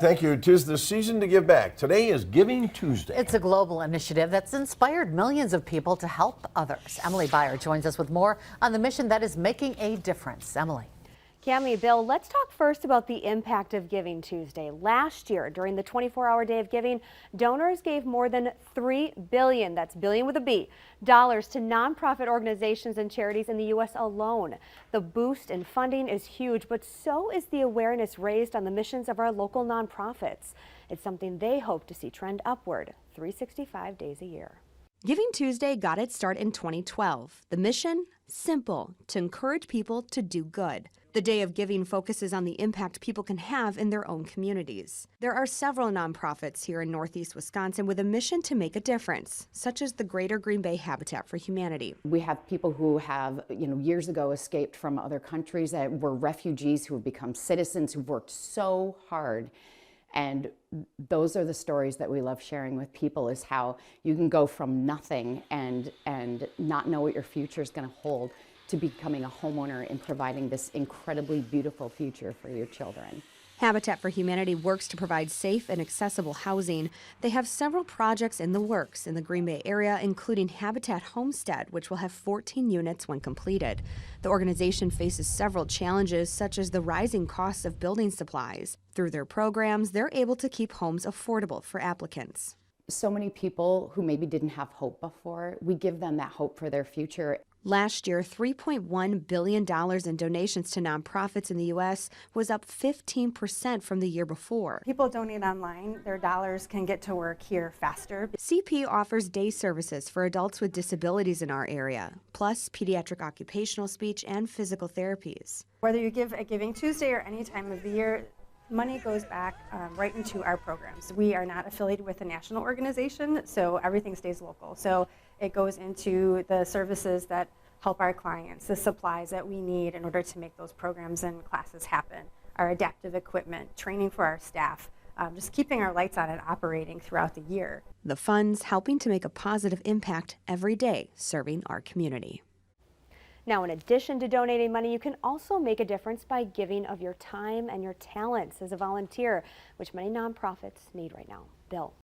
Thank you. 'Tis the season to give back. Today is Giving Tuesday. It's a global initiative that's inspired millions of people to help others. Emily Byer joins us with more on the mission that is making a difference. Emily. Cami, Bill, let's talk first about the impact of Giving Tuesday. Last year, during the 24-hour day of giving, donors gave more than $3 billion, that's billion with a B, dollars to nonprofit organizations and charities in the U.S. alone. The boost in funding is huge, but so is the awareness raised on the missions of our local nonprofits. It's something they hope to see trend upward 365 days a year. Giving Tuesday got its start in 2012. The mission? Simple, to encourage people to do good. The Day of Giving focuses on the impact people can have in their own communities. There are several nonprofits here in Northeast Wisconsin with a mission to make a difference, such as the Greater Green Bay Habitat for Humanity. We have people who have, years ago escaped from other countries that were refugees who have become citizens who've worked so hard. And those are the stories that we love sharing with people, is how you can go from nothing and not know what your future is going to hold to becoming a homeowner and providing this incredibly beautiful future for your children. Habitat for Humanity works to provide safe and accessible housing. They have several projects in the works in the Green Bay area, including Habitat Homestead, which will have 14 units when completed. The organization faces several challenges, such as the rising costs of building supplies. Through their programs, they're able to keep homes affordable for applicants. So many people who maybe didn't have hope before, we give them that hope for their future. Last year, $3.1 billion in donations to nonprofits in the U.S. was up 15% from the year before. People donate online. Their dollars can get to work here faster. CP offers day services for adults with disabilities in our area, plus pediatric occupational speech and physical therapies. Whether you give at Giving Tuesday or any time of the year, money goes back right into our programs. We are not affiliated with a national organization, so everything stays local. So it goes into the services that help our clients, the supplies that we need in order to make those programs and classes happen, our adaptive equipment, training for our staff, just keeping our lights on and operating throughout the year. The funds helping to make a positive impact every day, serving our community. Now, in addition to donating money, you can also make a difference by giving of your time and your talents as a volunteer, which many nonprofits need right now. Bill.